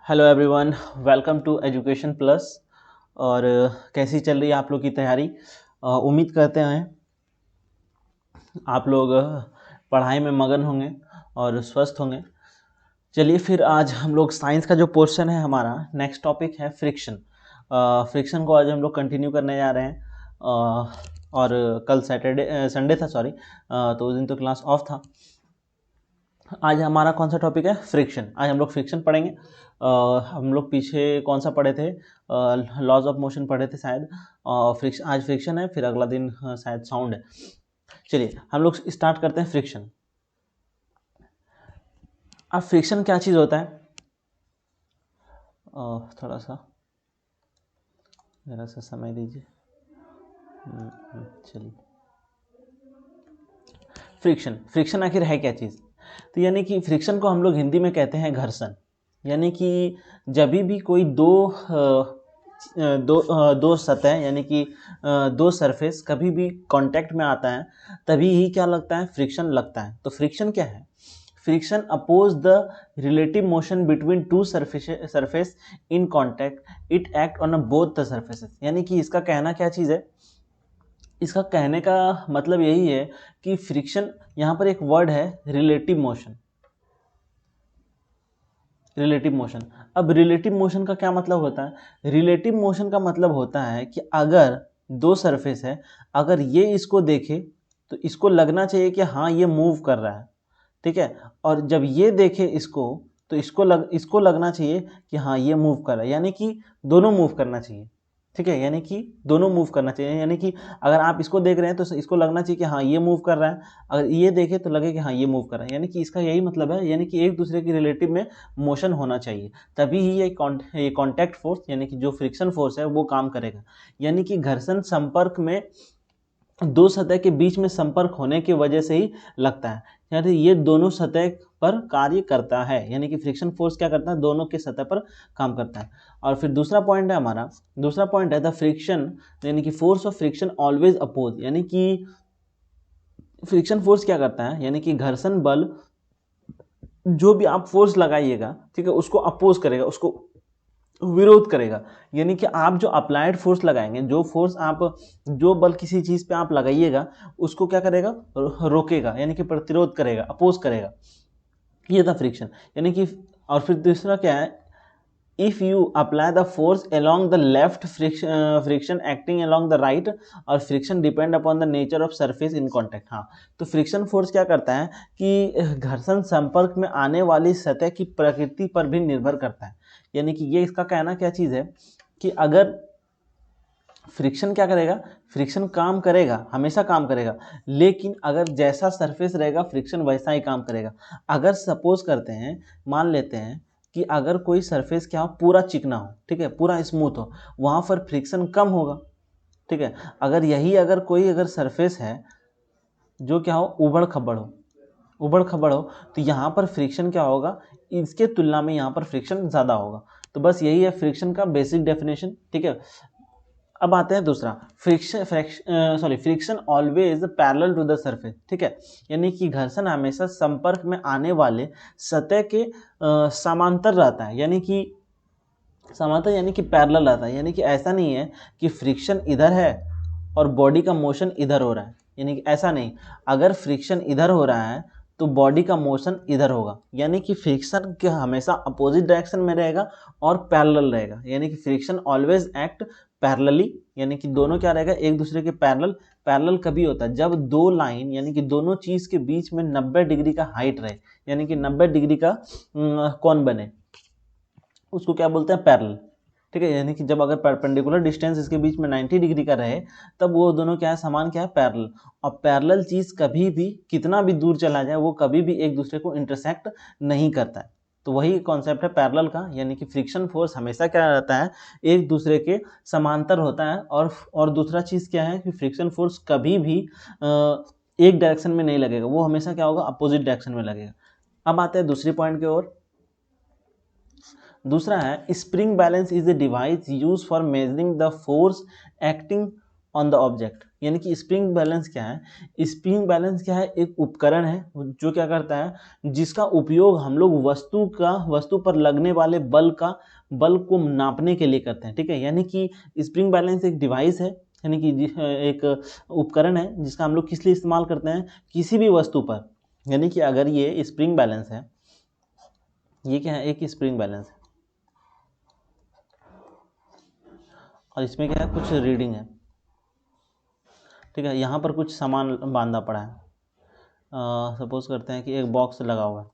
Hello everyone, welcome to education plus. और कैसी चल रही है आप लोग की तैयारी। उम्मीद करते हैं आप लोग पढ़ाई में मगन होंगे और स्वस्थ होंगे। चलिए फिर आज हम लोग साइंस का जो पोर्शन है, हमारा नेक्स्ट टॉपिक है फ्रिक्शन। फ्रिक्शन को आज हम लोग कंटिन्यू करने जा रहे हैं। और कल संडे था, सॉरी, तो उस दिन तो क्लास ऑफ था। आज हमारा कौन सा टॉपिक है? फ्रिक्शन। आज हम लोग फ्रिक्शन पढ़ेंगे। हम लोग पीछे कौन सा पढ़े थे? लॉज ऑफ मोशन पढ़े थे शायद। फ्रिक्शन, आज फ्रिक्शन है, फिर अगला दिन शायद साउंड है। चलिए हम लोग स्टार्ट करते हैं फ्रिक्शन। अब फ्रिक्शन क्या चीज़ होता है? थोड़ा सा ज़रा सा समय दीजिए। चलिए, फ्रिक्शन फ्रिक्शन आखिर है क्या चीज़? तो यानी कि फ्रिक्शन को हम लोग हिंदी में कहते हैं घर्षण। यानी कि जब भी कोई दो सतह यानी कि दो सरफेस कभी भी कांटेक्ट में आता है, तभी ही क्या लगता है? फ्रिक्शन लगता है। तो फ्रिक्शन क्या है? Friction oppose the relative motion between two surface in contact, it act on both the surfaces. यानी कि इसका कहना क्या चीज़ है? इसका कहने का मतलब यही है कि फ्रिक्शन, यहाँ पर एक वर्ड है रिलेटिव मोशन। रिलेटिव मोशन, अब रिलेटिव मोशन का क्या मतलब होता है? रिलेटिव मोशन का मतलब होता है कि अगर दो सरफेस है, अगर ये इसको देखे तो इसको लगना चाहिए कि हाँ ये मूव कर रहा है, ठीक है। और जब ये देखे इसको तो इसको लगना चाहिए कि हाँ ये मूव कर रहा है, यानी कि दोनों मूव करना चाहिए, ठीक है। यानी कि दोनों मूव करना चाहिए, यानी कि अगर आप इसको देख रहे हैं तो इसको लगना चाहिए कि हाँ ये मूव कर रहा है, अगर ये देखे तो लगे कि हाँ ये मूव कर रहा है। यानी कि इसका यही मतलब है, यानी कि एक दूसरे के रिलेटिव में मोशन होना चाहिए, तभी ही ये कॉन्टैक्ट फोर्स यानी कि जो फ्रिक्शन फोर्स है वो काम करेगा। यानी कि घर्षण संपर्क में दो सतह के बीच में संपर्क होने की वजह से ही लगता है, यानी ये दोनों सतह पर कार्य करता है। यानी कि फ्रिक्शन फोर्स क्या करता है? दोनों के सतह पर काम करता है। और फिर दूसरा पॉइंट है हमारा, दूसरा पॉइंट है द फ्रिक्शन यानी कि force of friction always oppose. यानी कि फ्रिक्शन फोर्स क्या करता है? यानी कि घर्षण बल जो भी आप फोर्स लगाइएगा, ठीक है, उसको अपोज करेगा, उसको विरोध करेगा। यानी कि आप जो अप्लाइड फोर्स लगाएंगे, जो फोर्स आप, जो बल किसी चीज पे आप लगाइएगा, उसको क्या करेगा? रोकेगा, यानी कि प्रतिरोध करेगा, अपोज करेगा। ये था फ्रिक्शन। यानी कि और फिर दूसरा क्या है? If you apply the force along the left, friction acting along the right, और friction depend upon the nature of surface in contact. हाँ, तो फ्रिक्शन फोर्स क्या करता है कि घर्षण संपर्क में आने वाली सतह की प्रकृति पर भी निर्भर करता है। यानी कि ये इसका कहना क्या चीज़ है कि अगर फ्रिक्शन क्या करेगा? फ्रिक्शन काम करेगा, हमेशा काम करेगा, लेकिन अगर जैसा सरफेस रहेगा फ्रिक्शन वैसा ही काम करेगा। अगर सपोज करते हैं, मान लेते हैं कि अगर कोई सरफेस क्या हो, पूरा चिकना हो, ठीक है, पूरा स्मूथ हो, वहाँ पर फ्रिक्शन कम होगा, ठीक है। अगर कोई अगर सरफेस है जो क्या हो, उबड़ खबड़ हो, उबड़ खबड़ हो, तो यहाँ पर फ्रिक्शन क्या होगा? इसके तुलना में यहाँ पर फ्रिक्शन ज़्यादा होगा। तो बस यही है फ्रिक्शन का बेसिक डेफिनेशन, ठीक है। अब आते हैं दूसरा, friction always parallel to the surface, ठीक है। यानी कि घर्षण हमेशा संपर्क में आने वाले सतह के समांतर रहता है, यानी कि समांतर यानी कि पैरेलल रहता है। यानी कि ऐसा नहीं है कि फ्रिक्शन इधर है और बॉडी का मोशन इधर हो रहा है, यानी कि ऐसा नहीं। अगर फ्रिक्शन इधर हो रहा है तो बॉडी का मोशन इधर होगा, यानी कि फ्रिक्शन के हमेशा अपोजिट डायरेक्शन में रहेगा और पैरेलल रहेगा। यानी कि फ्रिक्शन ऑलवेज एक्ट पैरेलली, यानी कि दोनों क्या रहेगा? एक दूसरे के पैरेलल। पैरेलल कभी होता है जब दो लाइन यानी कि दोनों चीज के बीच में 90 डिग्री का हाइट रहे, यानी कि 90 डिग्री का कोण बने, उसको क्या बोलते हैं? पैरेलल, ठीक है। यानी कि जब अगर परपेंडिकुलर डिस्टेंस इसके बीच में 90 डिग्री का रहे, तब वो दोनों क्या है? समान, क्या है? पैरेलल। और पैरेलल चीज कभी भी कितना भी दूर चला जाए वो कभी भी एक दूसरे को इंटरसेक्ट नहीं करता है। तो वही कॉन्सेप्ट है पैरेलल का, यानी कि फ्रिक्शन फोर्स हमेशा क्या रहता है? एक दूसरे के समांतर होता है। और दूसरा चीज क्या है कि फ्रिक्शन फोर्स कभी भी एक डायरेक्शन में नहीं लगेगा, वो हमेशा क्या होगा? अपोजिट डायरेक्शन में लगेगा। अब आते हैं दूसरी पॉइंट की ओर। दूसरा है spring balance is a device use for measuring the force acting on the object. यानी कि स्प्रिंग बैलेंस क्या है? स्प्रिंग बैलेंस क्या है? एक उपकरण है जो क्या करता है, जिसका उपयोग हम लोग वस्तु पर लगने वाले बल को नापने के लिए करते हैं, ठीक है। यानी कि स्प्रिंग बैलेंस एक डिवाइस है, यानी कि एक उपकरण है जिसका हम लोग किस लिए इस्तेमाल करते हैं, किसी भी वस्तु पर। यानी कि अगर ये स्प्रिंग बैलेंस है, ये क्या है, एक स्प्रिंग बैलेंस है, और इसमें क्या है, कुछ रीडिंग है, ठीक है। यहाँ पर कुछ सामान बांधा पड़ा है, सपोज करते हैं कि एक बॉक्स लगा हुआ है,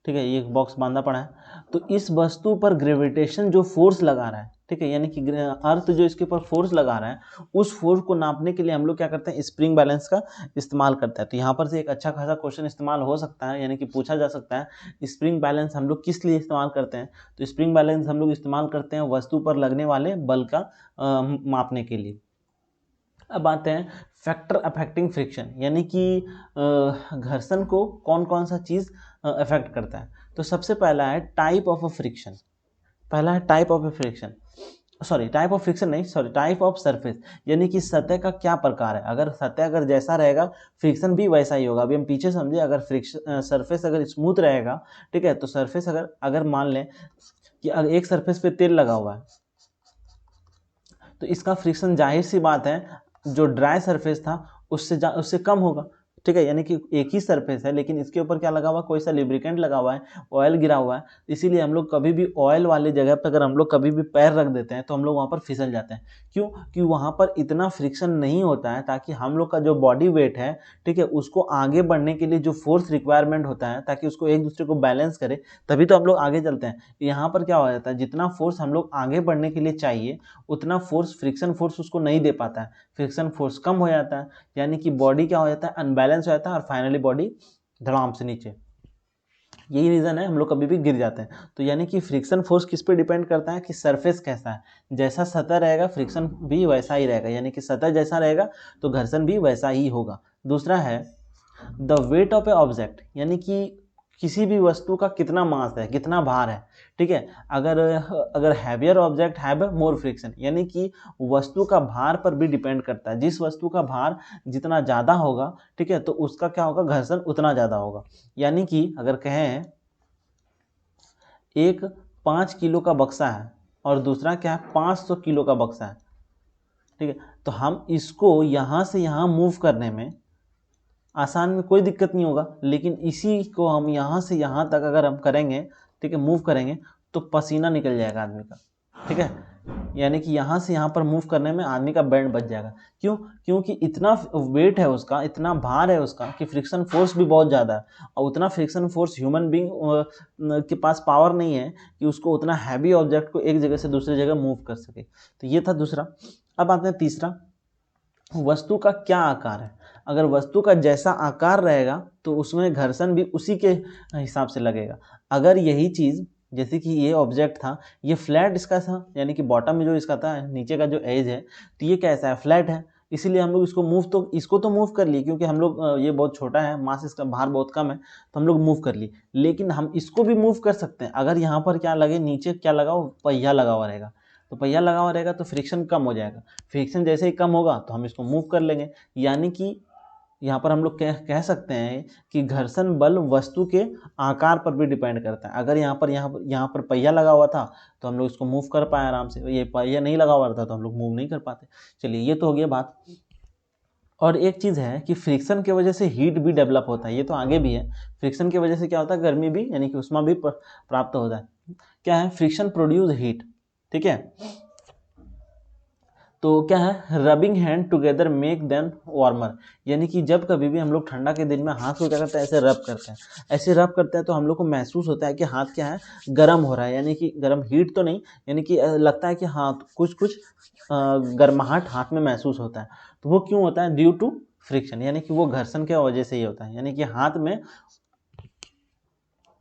ठीक है, ये एक बॉक्स बांधा पड़ा है। तो इस वस्तु पर ग्रेविटेशन जो फोर्स लगा रहा है, ठीक है, यानी कि अर्थ जो इसके ऊपर फोर्स लगा रहा है, उस फोर्स को नापने के लिए हम लोग क्या करते हैं, स्प्रिंग बैलेंस का इस्तेमाल करते हैं। तो यहाँ पर से एक अच्छा खासा क्वेश्चन इस्तेमाल हो सकता है, यानी कि पूछा जा सकता है स्प्रिंग बैलेंस हम लोग किस लिए इस्तेमाल करते हैं। तो स्प्रिंग बैलेंस हम लोग इस्तेमाल करते हैं वस्तु पर लगने वाले बल का मापने के लिए। अब आते हैं फैक्टर अफेक्टिंग फ्रिक्शन, यानी कि घर्षण को कौन कौन सा चीज़ अफेक्ट करता है। तो सबसे पहला है टाइप ऑफ फ्रिक्शन, पहला है type of friction, type of friction नहीं, टाइप ऑफ सरफेस, यानी कि सतह का क्या प्रकार है। अगर सतह अगर जैसा रहेगा फ्रिक्शन भी वैसा ही होगा। अभी हम पीछे समझे, अगर फ्रिक्शन सरफेस अगर स्मूथ रहेगा, ठीक है, तो सरफेस अगर मान लें कि अगर एक सरफेस पे तेल लगा हुआ है, तो इसका फ्रिक्शन जाहिर सी बात है जो ड्राई सरफेस था उससे कम होगा, ठीक है। यानी कि एक ही सरफेस है लेकिन इसके ऊपर क्या लगा हुआ, कोई सा लिब्रिकेंट लगा हुआ है, ऑयल गिरा हुआ है, इसीलिए हम लोग कभी भी ऑयल वाले जगह पर अगर हम लोग कभी भी पैर रख देते हैं तो हम लोग वहाँ पर फिसल जाते हैं। क्यों? कि वहाँ पर इतना फ्रिक्शन नहीं होता है, ताकि हम लोग का जो बॉडी वेट है, ठीक है, उसको आगे बढ़ने के लिए जो फोर्स रिक्वायरमेंट होता है, ताकि उसको एक दूसरे को बैलेंस करे, तभी तो हम लोग आगे चलते हैं। यहाँ पर क्या हो जाता है, जितना फोर्स हम लोग आगे बढ़ने के लिए चाहिए उतना फोर्स फ्रिक्शन फोर्स उसको नहीं दे पाता है, फ्रिक्शन फोर्स कम हो जाता है, यानी कि बॉडी क्या हो जाता है, अनबैलेंस हो जाता है, और फाइनली बॉडी धड़ाम से नीचे। यही रीज़न है हम लोग कभी भी गिर जाते हैं। तो यानी कि फ्रिक्शन फोर्स किस पे डिपेंड करता है, कि सरफेस कैसा है, जैसा सतह रहेगा फ्रिक्शन भी वैसा ही रहेगा, यानी कि सतह जैसा रहेगा तो घर्षण भी वैसा ही होगा। दूसरा है the weight of A object, यानी कि किसी भी वस्तु का कितना मास है, कितना भार है, ठीक है। अगर heavier object have more friction, यानी कि वस्तु का भार पर भी डिपेंड करता है। जिस वस्तु का भार जितना ज़्यादा होगा, ठीक है, तो उसका क्या होगा, घर्षण उतना ज़्यादा होगा। यानी कि अगर कहें एक 5 किलो का बक्सा है और दूसरा क्या है, 500 किलो का बक्सा है, ठीक है, तो हम इसको यहाँ से यहाँ मूव करने में आसान में कोई दिक्कत नहीं होगा, लेकिन इसी को हम यहाँ से यहाँ तक अगर हम करेंगे, ठीक है, मूव करेंगे, तो पसीना निकल जाएगा आदमी का, ठीक है। यानी कि यहाँ से यहाँ पर मूव करने में आदमी का बैंड बच जाएगा। क्यों? क्योंकि इतना वेट है उसका, इतना भार है उसका, कि फ्रिक्शन फोर्स भी बहुत ज़्यादा है, और उतना फ्रिक्शन फोर्स ह्यूमन बींग के पास पावर नहीं है कि उसको उतना हैवी ऑब्जेक्ट को एक जगह से दूसरी जगह मूव कर सके। तो ये था दूसरा। अब आते हैं तीसरा, वस्तु का क्या आकार है। अगर वस्तु का जैसा आकार रहेगा तो उसमें घर्षण भी उसी के हिसाब से लगेगा। अगर यही चीज़, जैसे कि ये ऑब्जेक्ट था, ये फ्लैट इसका था, यानी कि बॉटम में जो इसका था, नीचे का जो एज है, तो ये कैसा है, फ्लैट है, इसीलिए हम लोग इसको तो मूव कर लिए, क्योंकि हम लोग ये बहुत छोटा है, मास इसका भार बहुत कम है, तो हम लोग मूव कर लिए। लेकिन हम इसको भी मूव कर सकते हैं अगर यहाँ पर क्या लगे, नीचे क्या लगा हो, पहिया लगा हुआ रहेगा। तो पहिया लगा हुआ रहेगा तो फ्रिक्शन कम हो जाएगा, फ्रिक्शन जैसे ही कम होगा तो हम इसको मूव कर लेंगे। यानी कि यहाँ पर हम लोग कह सकते हैं कि घर्षण बल वस्तु के आकार पर भी डिपेंड करता है। अगर यहाँ पर पहिया लगा हुआ था तो हम लोग इसको मूव कर पाए आराम से, ये पहिया नहीं लगा हुआ था तो हम लोग मूव नहीं कर पाते। चलिए, ये तो हो गया बात। और एक चीज़ है कि फ्रिक्शन की वजह से हीट भी डेवलप होता है, ये तो आगे भी है। फ्रिक्शन की वजह से क्या होता है, गर्मी भी, यानी कि उष्मा भी प्राप्त होता है। क्या है, फ्रिक्शन प्रोड्यूस हीट, ठीक है। तो क्या है, rubbing hand together make them warmer, यानी कि जब कभी भी हम लोग ठंडा के दिन में हाथ को क्या करते हैं, ऐसे रब करते हैं, ऐसे रब करते हैं, तो हम लोग को महसूस होता है कि हाथ क्या है, गर्म हो रहा है, यानी कि गर्म, हीट तो नहीं, यानी कि लगता है कि हाथ कुछ गर्माहट हाथ में महसूस होता है। तो वो क्यों होता है, ड्यू टू फ्रिक्शन, यानी कि वो घर्षण के वजह से ही होता है, यानी कि हाथ में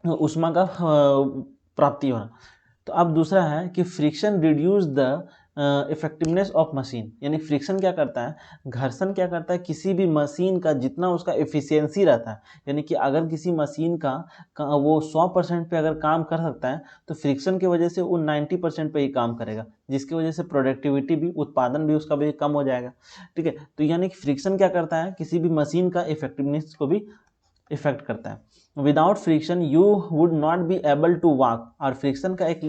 उष्मा का प्राप्ति होना। तो अब दूसरा है कि friction reduce the effectiveness of machine, यानी फ्रिक्शन क्या करता है, घर्षण क्या करता है, किसी भी मशीन का जितना उसका एफिशिएंसी रहता है, यानी कि अगर किसी मशीन का वो 100% पे अगर काम कर सकता है तो फ्रिक्शन की वजह से वो 90% पे ही काम करेगा, जिसकी वजह से प्रोडक्टिविटी भी, उत्पादन भी उसका भी कम हो जाएगा। ठीक है, तो यानी कि फ्रिक्शन क्या करता है, किसी भी मशीन का इफेक्टिवनेस को भी इफेक्ट करता है। Without friction you would not be able to walk, और फ्रिक्शन का एक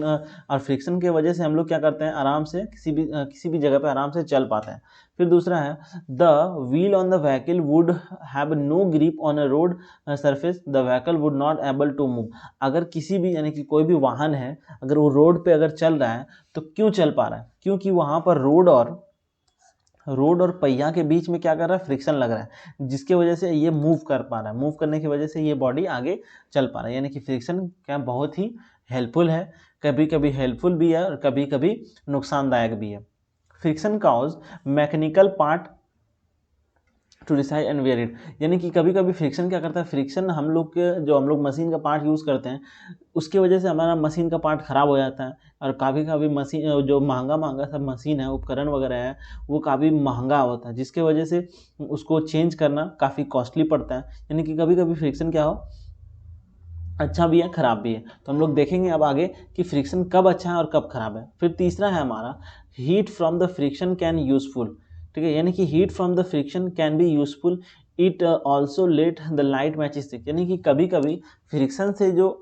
और फ्रिक्शन की वजह से हम लोग क्या करते हैं, आराम से किसी भी जगह पे आराम से चल पाते हैं। फिर दूसरा है the wheel on the vehicle would have no grip on a road surface, the vehicle would not able to move. अगर किसी भी, यानी कि कोई भी वाहन है, अगर वो रोड पे अगर चल रहा है तो क्यों चल पा रहा है, क्योंकि वहाँ पर रोड और पहिया के बीच में क्या कर रहा है, फ्रिक्शन लग रहा है, जिसकी वजह से ये मूव कर पा रहा है, मूव करने की वजह से ये बॉडी आगे चल पा रहा है। यानी कि फ्रिक्शन क्या बहुत ही हेल्पफुल है, कभी कभी हेल्पफुल भी है और कभी कभी नुकसानदायक भी है। Friction cause mechanical part to decide and wear it, यानी कि कभी कभी फ्रिक्शन क्या करता है, फ्रिक्शन हम लोग के जो हम लोग मशीन का पार्ट यूज़ करते हैं उसकी वजह से हमारा मशीन का पार्ट ख़राब हो जाता है, और कभी कभी मशीन जो महंगा सब मशीन है, उपकरण वगैरह है, वो काफ़ी महंगा होता है, जिसके वजह से उसको चेंज करना काफ़ी कॉस्टली पड़ता है। यानी कि कभी कभी फ्रिक्शन क्या हो, अच्छा भी है ख़राब भी है। तो हम लोग देखेंगे अब आगे कि फ्रिक्शन कब अच्छा है और कब ख़राब है। फिर तीसरा है हमारा heat from the friction can useful, ठीक है, यानी कि heat from the friction can be useful, it also let the light match stick, यानी कि कभी कभी फ्रिक्शन से जो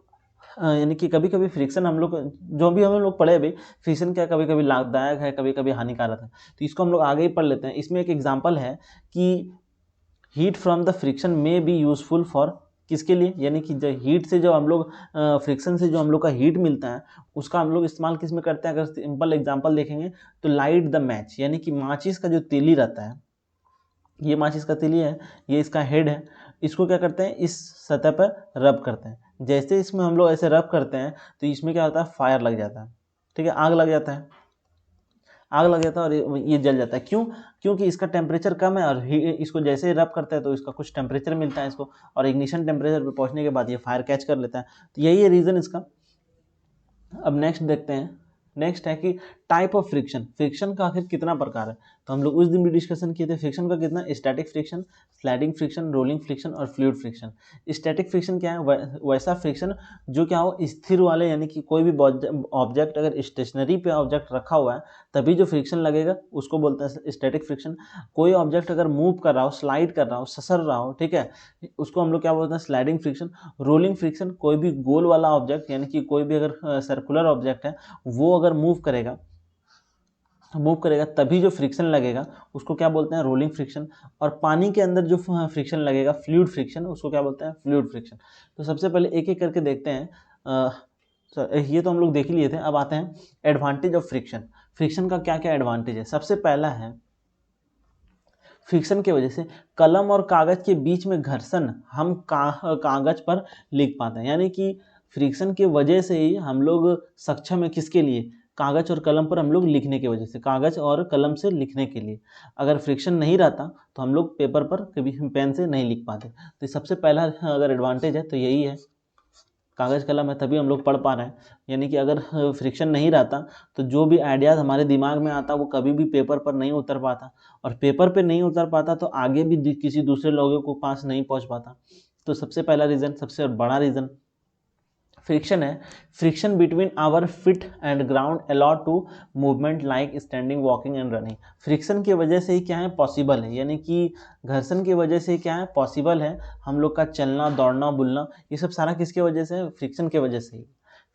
यानी कि कभी कभी फ्रिक्शन हम लोग जो भी हम लोग पढ़े अभी, फ्रिक्शन क्या कभी कभी लाभदायक है, कभी कभी हानिकारक है, तो इसको हम लोग आगे ही पढ़ लेते हैं। इसमें एक एग्जाम्पल है कि हीट फ्रॉम द फ्रिक्शन में बी यूज़फुल फॉर, किसके लिए, यानी कि जो हीट से जो हम लोग फ्रिक्शन से जो हम लोग का हीट मिलता है उसका हम लोग इस्तेमाल किस में करते हैं। अगर सिंपल एग्जांपल देखेंगे तो लाइट द मैच, यानी कि माचिस का जो तीली रहता है, ये माचिस का तीली है, ये इसका हेड है, इसको क्या करते हैं, इस सतह पर रब करते हैं। जैसे इसमें हम लोग ऐसे रब करते हैं तो इसमें क्या होता है, फायर लग जाता है, ठीक है, आग लग जाता है, आग लग जाता है और ये जल जाता है। क्यों, क्योंकि इसका टेम्परेचर कम है और इसको जैसे ही रब करता है तो इसका कुछ टेम्परेचर मिलता है इसको, और इग्निशन टेम्परेचर पर पहुंचने के बाद ये फायर कैच कर लेता है। तो यही है रीज़न इसका। अब नेक्स्ट देखते हैं, नेक्स्ट है कि टाइप ऑफ फ्रिक्शन, फ्रिक्शन का आखिर कितना प्रकार है। तो हम लोग उस दिन भी डिस्कशन किए थे फ्रिक्शन का कितना, static friction, sliding friction, rolling friction और फ्लूइड फ्रिक्शन। स्टैटिक फ्रिक्शन क्या है, वैसा फ्रिक्शन जो क्या हो, स्थिर वाले, यानी कि कोई भी ऑब्जेक्ट अगर स्टेशनरी पे ऑब्जेक्ट रखा हुआ है तभी जो फ्रिक्शन लगेगा उसको बोलते हैं स्टैटिक फ्रिक्शन। कोई ऑब्जेक्ट अगर मूव कर रहा हो, स्लाइड कर रहा हो, ससर रहा हो, ठीक है, उसको हम लोग क्या बोलते हैं, स्लाइडिंग फ्रिक्शन। रोलिंग फ्रिक्शन, कोई भी गोल वाला ऑब्जेक्ट, यानी कि कोई भी अगर सर्कुलर ऑब्जेक्ट है वो अगर मूव करेगा तभी जो फ्रिक्शन लगेगा उसको क्या बोलते हैं, रोलिंग फ्रिक्शन। और पानी के अंदर जो फ्रिक्शन लगेगा, फ्लूइड फ्रिक्शन, उसको क्या बोलते हैं, फ्लूइड फ्रिक्शन। तो सबसे पहले एक एक करके देखते हैं। ये तो हम लोग देख ही लिए थे। अब आते हैं एडवांटेज ऑफ फ्रिक्शन, फ्रिक्शन का क्या क्या एडवांटेज है। सबसे पहला है फ्रिक्शन की वजह से कलम और कागज के बीच में घर्षण हम कागज पर लिख पाते हैं, यानी कि फ्रिक्शन की वजह से ही हम लोग सक्षम है किसके लिए, कागज और कलम पर हम लोग लिखने की वजह से, कागज और कलम से लिखने के लिए। अगर फ्रिक्शन नहीं रहता तो हम लोग पेपर पर कभी पेन से नहीं लिख पाते। तो सबसे पहला अगर एडवांटेज है तो यही है, कागज़ कलम है तभी हम लोग पढ़ पा रहे हैं। यानी कि अगर फ्रिक्शन नहीं रहता तो जो भी आइडियाज़ हमारे दिमाग में आता वो कभी भी पेपर पर नहीं उतर पाता, और पेपर पे नहीं उतर पाता तो आगे भी किसी दूसरे लोगों को पास नहीं पहुंच पाता। तो सबसे पहला रीज़न, सबसे बड़ा रीज़न फ्रिक्शन है। Friction between our feet and ground allow to movement like standing, walking and running. Friction की वजह से ही क्या है, पॉसिबल है, यानी कि घर्षण की वजह से क्या है, पॉसिबल है हम लोग का चलना, दौड़ना, बुलना, ये सब सारा किसके वजह से है, फ्रिक्शन की वजह से ही।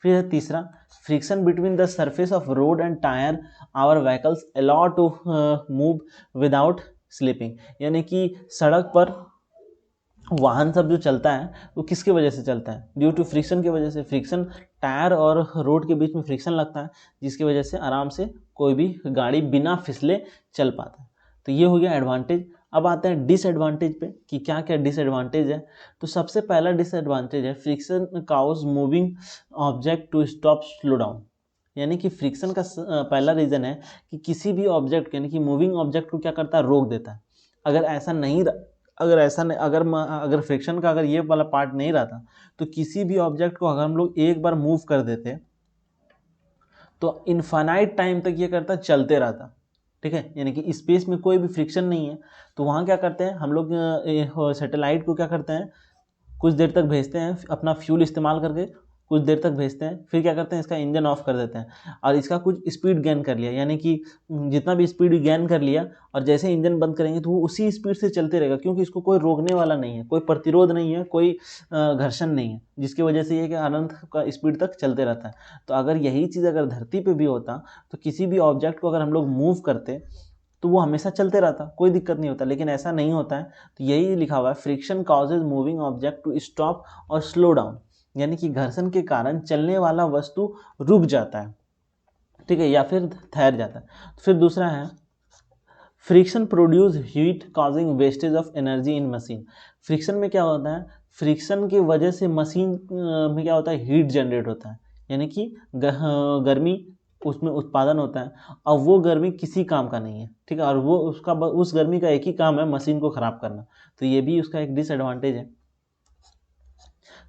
फिर है तीसरा, friction between the surface of road and tyre our vehicles allow to move without slipping, यानी कि सड़क पर वाहन सब जो चलता है वो किसकी वजह से चलता है, ड्यू टू फ्रिक्शन की वजह से। फ्रिक्शन, टायर और रोड के बीच में फ्रिक्शन लगता है जिसकी वजह से आराम से कोई भी गाड़ी बिना फिसले चल पाता है। तो ये हो गया एडवांटेज। अब आते हैं डिसएडवांटेज पे कि क्या क्या डिसएडवांटेज है। तो सबसे पहला डिसएडवांटेज है friction cause moving object to stop, slow down, यानी कि फ्रिक्शन का पहला रीज़न है कि किसी भी ऑब्जेक्ट यानी कि मूविंग ऑब्जेक्ट को क्या करता है, रोक देता है। अगर ऐसा नहीं, अगर फ्रिक्शन का अगर ये वाला पार्ट नहीं रहता तो किसी भी ऑब्जेक्ट को अगर हम लोग एक बार मूव कर देते तो इनफाइनाइट टाइम तक ये करता चलते रहता, ठीक है, यानी कि स्पेस में कोई भी फ्रिक्शन नहीं है। तो वहाँ क्या करते हैं हम लोग, सैटेलाइट को क्या करते हैं, कुछ देर तक भेजते हैं अपना फ्यूल इस्तेमाल करके, कुछ देर तक भेजते हैं, फिर क्या करते हैं इसका इंजन ऑफ कर देते हैं और इसका कुछ स्पीड गेन कर लिया, यानी कि जितना भी स्पीड गेन कर लिया, और जैसे इंजन बंद करेंगे तो वो उसी स्पीड से चलते रहेगा, क्योंकि इसको कोई रोकने वाला नहीं है, कोई प्रतिरोध नहीं है, कोई घर्षण नहीं है, जिसकी वजह से ये कि अनंत का स्पीड तक चलते रहता है। तो अगर यही चीज़ अगर धरती पे भी होता, तो किसी भी ऑब्जेक्ट को अगर हम लोग मूव करते तो वो हमेशा चलते रहता, कोई दिक्कत नहीं होता, लेकिन ऐसा नहीं होता है। तो यही लिखा हुआ है, friction causes moving object to stop और स्लो डाउन, यानी कि घर्षण के कारण चलने वाला वस्तु रुक जाता है, ठीक है, या फिर ठहर जाता है। फिर दूसरा है, friction produce heat causing wastage of energy in machine. Friction में क्या होता है, फ्रिक्शन की वजह से मशीन में क्या होता है, हीट जनरेट होता है, यानी कि गर्मी उसमें उत्पादन होता है, और वो गर्मी किसी काम का नहीं है, ठीक है, और वो उस गर्मी का एक ही काम है, मशीन को ख़राब करना। तो ये भी उसका एक डिसएडवांटेज है।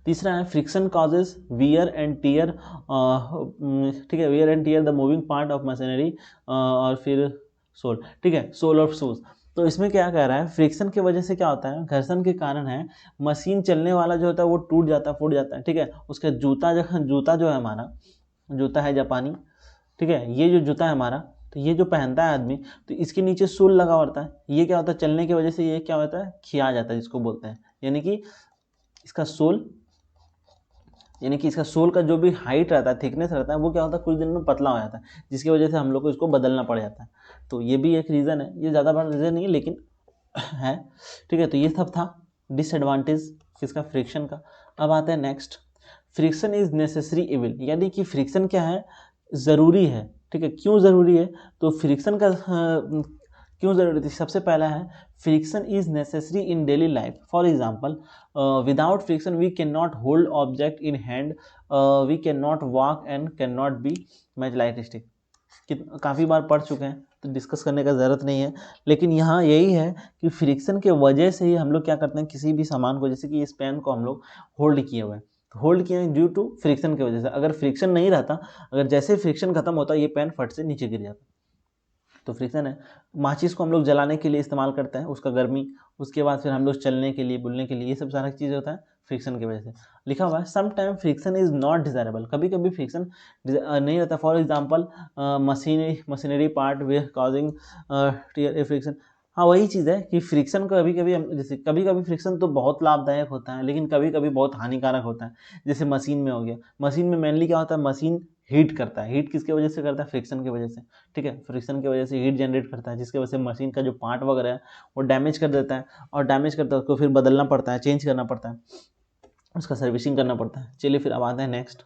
तीसरा है, friction causes wear and tear, ठीक है, wear and tear the moving part of machinery, और फिर सोल, ठीक है, सोल ऑफ शूज। तो इसमें क्या कह रहा है, फ्रिक्शन की वजह से क्या होता है, घर्षण के कारण है मशीन चलने वाला जो होता है वो टूट जाता है, फूट जाता है, ठीक है। उसका जूता जो है हमारा, जूता है जापानी, ठीक है, ये जो जूता है हमारा, तो ये जो पहनता है आदमी, तो इसके नीचे सोल लगा होता है, ये क्या होता है, चलने की वजह से ये क्या होता है, खिया जाता है, जिसको बोलते हैं, यानी कि इसका सोल, यानी कि इसका सोल का जो भी हाइट रहता है, थिकनेस रहता है, वो क्या होता है, कुछ दिन में पतला हो जाता है, जिसकी वजह से हम लोग को इसको बदलना पड़ जाता है। तो ये भी एक रीज़न है, ये ज़्यादा बड़ा रीज़न नहीं है लेकिन है, ठीक है। तो ये सब था डिसएडवांटेज किसका, फ्रिक्शन का। अब आता है next, friction is necessary evil, यानी कि फ्रिक्शन क्या है, ज़रूरी है, ठीक है। क्यों ज़रूरी है, तो फ्रिक्शन का क्यों ज़रूरी थी, सबसे पहला है, friction is necessary in daily life. For example, without friction we can not hold object in hand, we can not walk and can not be match light stick. काफ़ी बार पढ़ चुके हैं तो डिस्कस करने का ज़रूरत नहीं है, लेकिन यहाँ यही है कि फ्रिक्शन के वजह से ही हम लोग क्या करते हैं, किसी भी सामान को, जैसे कि इस पेन को हम लोग होल्ड किए हुए हैं, तो होल्ड किए हैं ड्यू टू फ्रिक्शन की वजह से। अगर फ्रिक्शन नहीं रहता, अगर जैसे फ्रिक्शन खत्म होता, ये पेन फट से नीचे गिर जाता। तो फ्रिक्शन है। माचिस को हम लोग जलाने के लिए इस्तेमाल करते हैं, उसका गर्मी, उसके बाद फिर हम लोग चलने के लिए, बुलने के लिए, ये सब सारा चीज़ होता है फ्रिक्शन की वजह से। लिखा हुआ है, some time friction is not desirable, कभी कभी फ्रिक्शन नहीं रहता। For example, machinery part way causing friction. हाँ, वही चीज़ है कि फ्रिक्शन को कभी कभी जैसे कभी कभी फ्रिक्शन तो बहुत लाभदायक होता है, लेकिन कभी कभी बहुत हानिकारक होता है। जैसे मशीन में हो गया, मशीन में मेनली क्या होता है, मशीन हीट करता है। हीट किसके वजह से करता है, फ्रिक्शन की वजह से, ठीक है। फ्रिक्शन की वजह से हीट जनरेट करता है, जिसकी वजह से मशीन का जो पार्ट वगैरह है वो डैमेज कर देता है, और डैमेज करता है उसको फिर बदलना पड़ता है, चेंज करना पड़ता है, उसका सर्विसिंग करना पड़ता है। चलिए फिर अब आते हैं नेक्स्ट।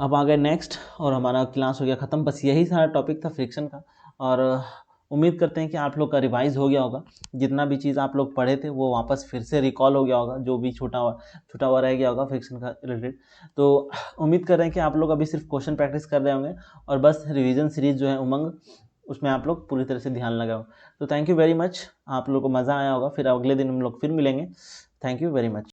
अब आ गए नेक्स्ट, और हमारा क्लास हो गया ख़त्म। बस यही सारा टॉपिक था फ्रिक्शन का, और उम्मीद करते हैं कि आप लोग का रिवाइज हो गया होगा, जितना भी चीज़ आप लोग पढ़े थे वो वापस फिर से रिकॉल हो गया होगा, जो भी छूटा हुआ रह गया होगा फ्रिक्शन का रिलेटेड। तो उम्मीद कर रहे हैं कि आप लोग अभी सिर्फ क्वेश्चन प्रैक्टिस कर रहे होंगे, और बस रिवीजन सीरीज जो है उमंग, उसमें आप लोग पूरी तरह से ध्यान लगाओ। तो थैंक यू वेरी मच, आप लोग को मज़ा आया होगा। फिर अगले दिन हम लोग फिर मिलेंगे। Thank you very much.